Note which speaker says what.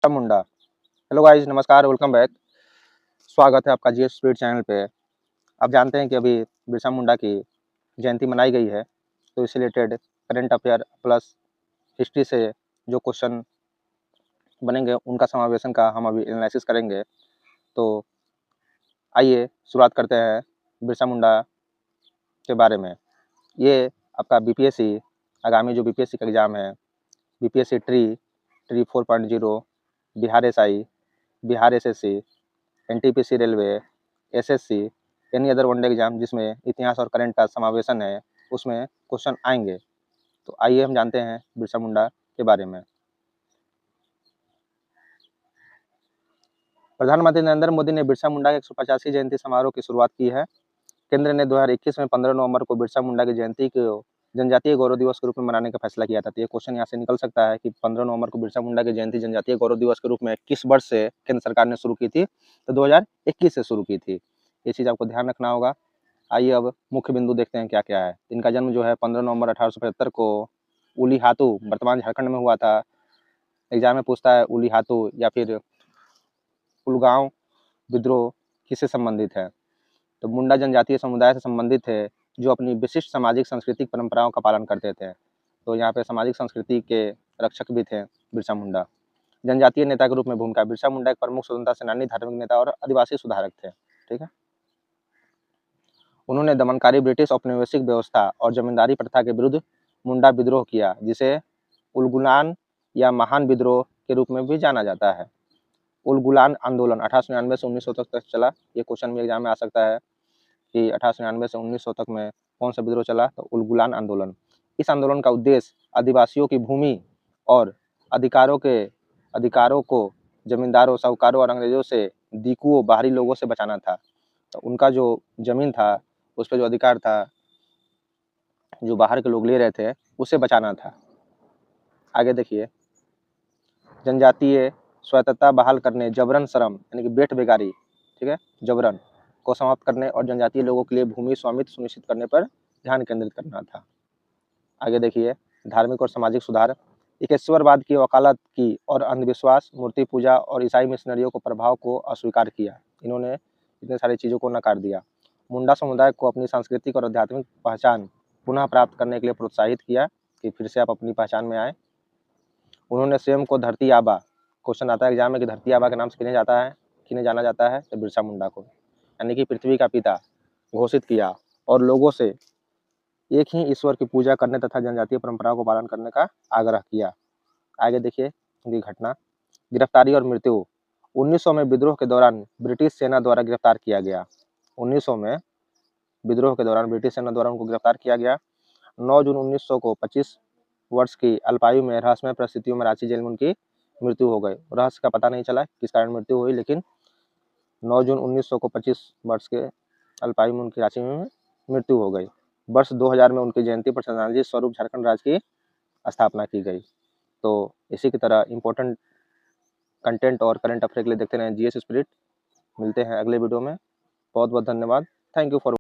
Speaker 1: मुंडा। Hello guys, नमस्कार, welcome back. स्वागत है आपका जीएस स्पीड चैनल पे। आप जानते हैं कि अभी बिरसा मुंडा की जयंती मनाई गई है, तो इससे related current affair plus history से जो क्वेश्चन बनेंगे उनका समावेशन का हम अभी एनालिसिस करेंगे। तो आइए शुरुआत करते हैं बिरसा मुंडा के बारे में। ये आपका बीपीएससी आगामी जो बीपीएससी का एग्ज़ाम है, BPSC tree 4.0, Bihar SI, Bihar SSC, NTPC railway, SSC, any other one day exam जिसमें इतिहास और करंट का समावेशन है, उसमें क्वेश्चन आएंगे। तो आइए हम जानते हैं बिरसा मुंडा के बारे में। प्रधानमंत्री नरेंद्र मोदी ने बिरसा मुंडा के 185 जयंती समारोह की शुरुआत की है। केंद्र ने 2021 में 15 नवंबर को बिरसा मुंडा की जयंती को जनजातीय गौरव दिवस के रूप में मनाने का फैसला किया था। तो ये क्वेश्चन यहाँ से निकल सकता है कि 15 नवंबर को बिरसा मुंडा की जयंती जनजातीय गौरव दिवस के रूप में किस वर्ष से केंद्र सरकार ने शुरू की थी? तो 2021 से शुरू की थी। ये चीज़ आपको ध्यान रखना होगा। आइए अब मुख्य बिंदु देखते हैं क्या क्या है। इनका जन्म जो है 15 नवंबर 1875 को उलीहातू वर्तमान झारखंड में हुआ था। एग्जाम में पूछता है उलीहातू या फिर उलगांव विद्रोह किससे संबंधित है? तो मुंडा जनजातीय समुदाय से संबंधित है जो अपनी विशिष्ट सामाजिक सांस्कृतिक परंपराओं का पालन करते थे। तो यहाँ पे सामाजिक संस्कृति के रक्षक भी थे बिरसा मुंडा। जनजातीय नेता के रूप में भूमिका, बिरसा मुंडा एक प्रमुख स्वतंत्रता सेनानी, धार्मिक नेता और आदिवासी सुधारक थे। ठीक है। उन्होंने दमनकारी ब्रिटिश औपनिवेशिक व्यवस्था और जमींदारी प्रथा के विरुद्ध मुंडा विद्रोह किया, जिसे उलगुलान या महान विद्रोह के रूप में भी जाना जाता है। उलगुलान आंदोलन 1899 से 1900 तक चला। ये क्वेश्चन भी एग्जाम में आ सकता है कि 1899 से 1900 तक में कौन सा विद्रोह चला? तो उलगुलान आंदोलन। इस आंदोलन का उद्देश्य आदिवासियों की भूमि और अधिकारों को जमींदारों, साहूकारों और अंग्रेजों से, दीकुओं, बाहरी लोगों से बचाना था। तो उनका जो जमीन था, उस पर जो अधिकार था, जो बाहर के लोग ले रहे थे, उसे बचाना था। आगे देखिए, जनजातीय स्वायत्तता बहाल करने, जबरन श्रम यानी कि बेट बेगारी, ठीक है, जबरन को समाप्त करने और जनजातीय लोगों के लिए भूमि स्वामित्व सुनिश्चित करने पर ध्यान केंद्रित करना था। आगे देखिए, धार्मिक और सामाजिक सुधार, एकेश्वरवाद की वकालत की और अंधविश्वास, मूर्ति पूजा और ईसाई मिशनरियों को प्रभाव को अस्वीकार किया। इन्होंने इतने सारी चीज़ों को नकार दिया। मुंडा समुदाय को अपनी सांस्कृतिक और आध्यात्मिक पहचान पुनः प्राप्त करने के लिए प्रोत्साहित किया कि फिर से आप अपनी पहचान में आए। उन्होंने स्वयं को धरती आबा, क्वेश्चन आता है एग्जाम में कि धरती आबा के नाम से किन्हें जाना जाता है? तो बिरसा मुंडा को, यानी कि पृथ्वी का पिता घोषित किया और लोगों से एक ही ईश्वर की पूजा करने तथा जनजातीय परंपराओं को पालन करने का आग्रह किया। आगे देखिए उनकी घटना, गिरफ्तारी और मृत्यु। 1900 में विद्रोह के दौरान ब्रिटिश सेना द्वारा गिरफ्तार किया गया। 1900 में विद्रोह के दौरान ब्रिटिश सेना द्वारा उनको गिरफ्तार किया गया। 9 जून 1900 को 25 वर्ष की अल्पायु में रहस्यमय परिस्थितियों में रांची जेल में उनकी मृत्यु हो गई। रहस्य का पता नहीं चला किस कारण मृत्यु हुई, लेकिन 9 जून 1900 को 25 वर्ष के अल्पायु में उनकी रांची में मृत्यु हो गई। वर्ष 2000 में उनकी जयंती पर श्रद्धांजलि स्वरूप झारखंड राज्य की स्थापना की गई। तो इसी की तरह इंपॉर्टेंट कंटेंट और करंट अफेयर के लिए देखते रहें जीएस स्पिरिट। मिलते हैं अगले वीडियो में। बहुत बहुत धन्यवाद। Thank you for